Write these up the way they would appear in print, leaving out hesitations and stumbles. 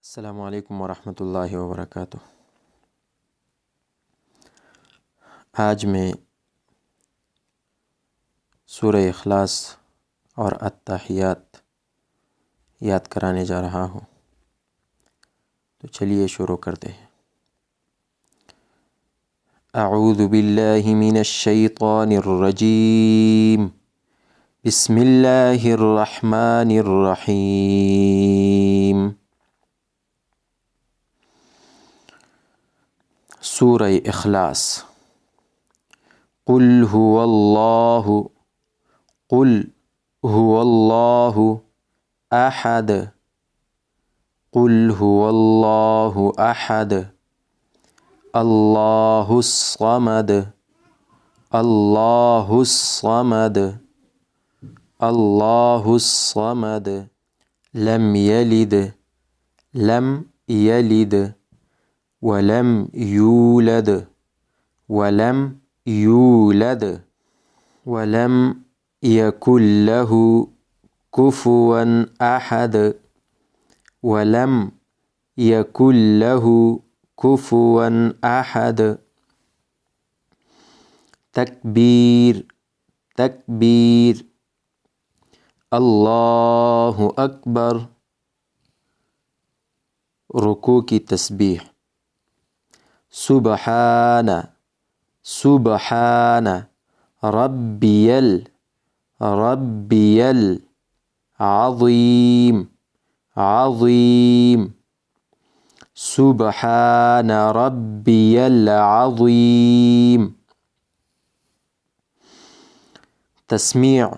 अस्सलामु अलैकुम वरहमतुल्लाहि वबरकातुह। आज मैं सूरह इखलास और अत्तहियात याद कराने जा रहा हूँ, तो चलिए शुरू करते हैं। अऊज़ु बिल्लाहि मिनश शैतानिर रजीम, बिस्मिल्लाहिर रहमानिर रहीम। सूरह इखलास। कुल हुवल्लाहु, कुल हुवल्लाहु अहद, कुल हुवल्लाहु अहद, अल्लाहुस्समद, अल्लाहुस्समद, अल्लाहुस्समद, लम यलिद, लम यलिद, वलम यूलद, वलम यूलद, वलम यकुल्लहु कुफुवन अहद, वलम यकुल्लहु कुफुवन अहद। तकबीर, तकबीर, अल्लाहु अकबर, रुकू की तस्बीह। सुबहाना, सुबहाना, रब्बियल, रब्बियल अज़ीम, अज़ीम, सुबहाना रब्बियल अज़ीम। तस्मीअ,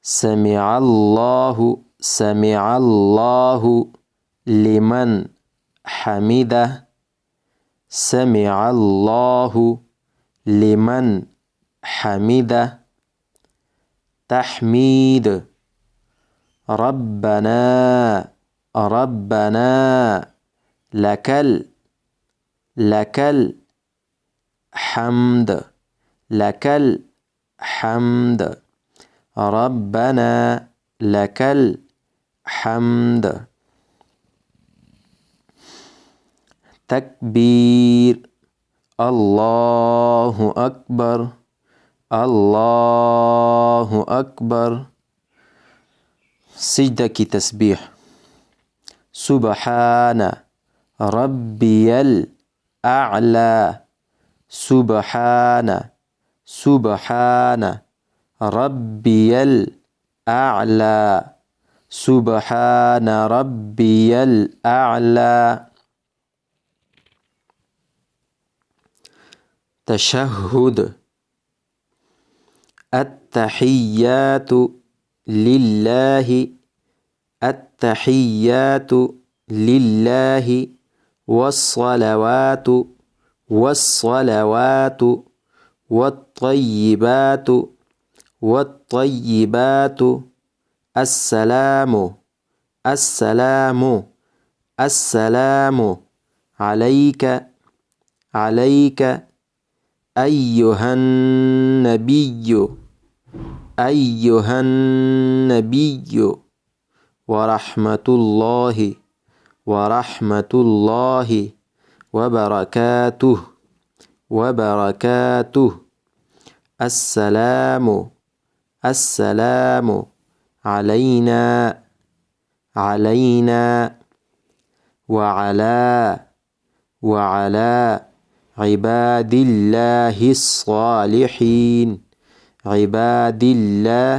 समिअल्लाहु, समिअल्लाहु लिमन हमिदह, समिअल्लाहु लिमन हमिदह। तहमीद, रब्बना, रब्बना लकल, लकल हम्द, लकल हम्द, रब्बना लकल हम्द। तकबीर, अल्लाहु अकबर, अल्लाहु अकबर। सिजदा की तस्बीह। सुबहाना रब्बियल अअला, सुबहाना, सुबहाना रब्बियल अअला, सुबहाना रब्बियल अअला। तशहुद, अत्तहियातु लिल्लाहि, अत्तहियातु लिल्लाहि, वस्सलवातु, वस्सलवातु, वत्तय्यिबातु, वत्तय्यिबातु, अस्सलामु, अस्सलामु, अस्सलामु अलैक, अलैक अय्युहन नबिय्यु, अय्युहन नबिय्यु, वरहमतुल्लाहि, वरहमतुल्लाहि वबरकातुह, वबरकातुह। अस्सलामु, अस्सलामु अलैना, अलैना वअला, वअला इबादिल्लाहिस्सालिहीन, इबादिल्लाह,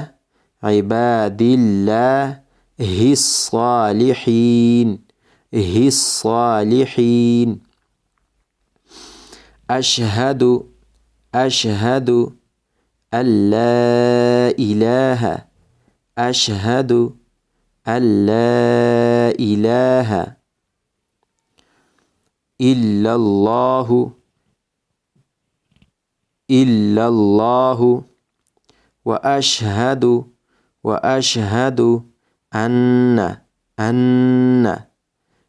इबादिल्लाहिस्सालिहीन, हिस्सालिहीन। अशहदु, अशहदु अल्ला इलाहा, अशहदु अल्ला इलाहा इल्लल्लाहु, इल्लल्लाहु। व अशहदु, व अशहदु अन्ना, अन्ना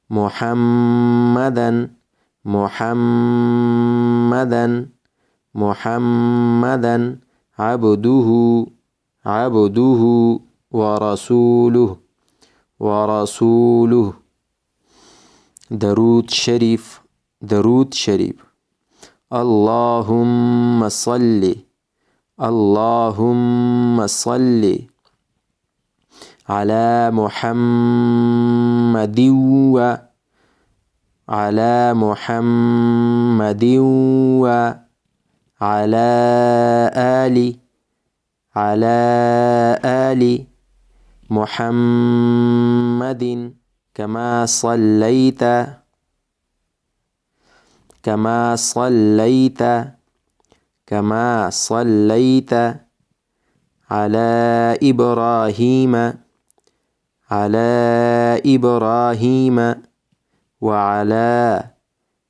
मुहम्मदन, मुहम्मदन, मुहम्मदन अब्दुहु, अब्दुहु व रसूलुहु, व रसूलुहु। दरूद शरीफ, दरूद शरीफ। अल्लाहुम्मा सल्ली, अल्लाहुम्मा सल्ली अला मुहम्मदिन व अला मुहम्मदिन व अला आलि मुहम्मदिन कमा सल्लैत अला इब्राहीम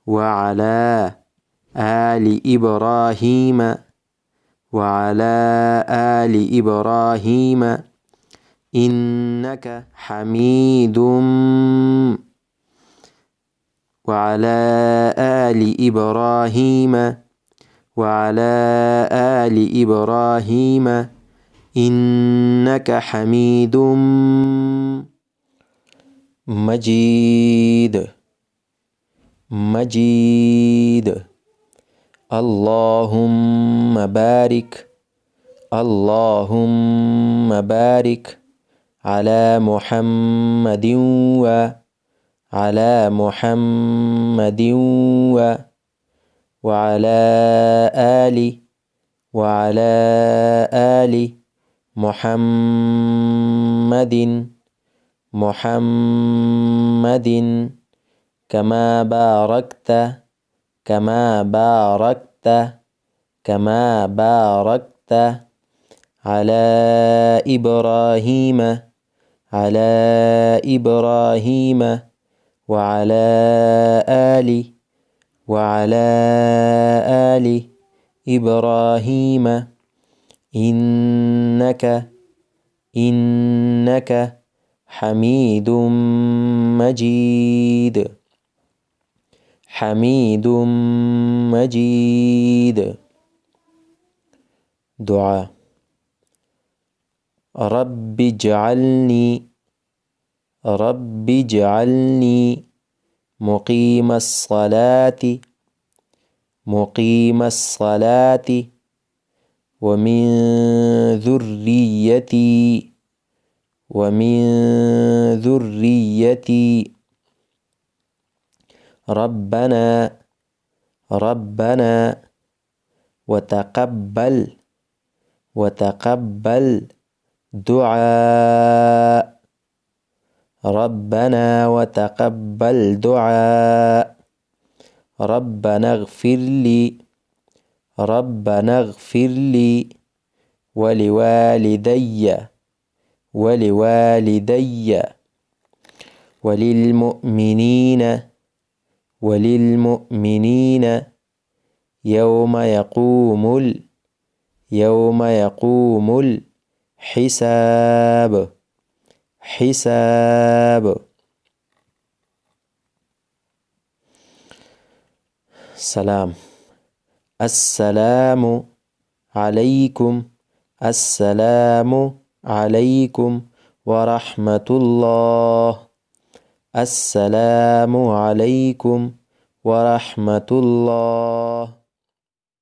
व अला आलि इब्राहीम वअला आलि इब्राहीम इन्नका हमीदुम वअला आलि इब्राहीम वअला आलि इब्राहीम इन्नका हमीदुम मजीद, मजीद। अल्लाहुम्मा बारिक अला मुहम्मदिन व अला मुहम्मदिन व अला आलि मुहम्मदिन कमा बारकत अला इब्राहीम व अला आलि इब्राहीम इन्नका हमीदुम मजीद, हमीदुम मजीद। दुआ। रब्बिजअलनी मुक़ीमस्सलाति व मिन ذुर्रिय्यती रब्बना वतक़ब्बल दुआ, रब्बना वतक़ब्बल दुआ। रब्बना इग़फ़िरली वलिवालिदैय वलिलमुअ्मिनीन यौम यक़ूमुल हिसाब। सलाम। अस्सलामु अलैकुम वरहमतुल्लाह। अस्सलामु अलैकुम वरहमतुल्लाह।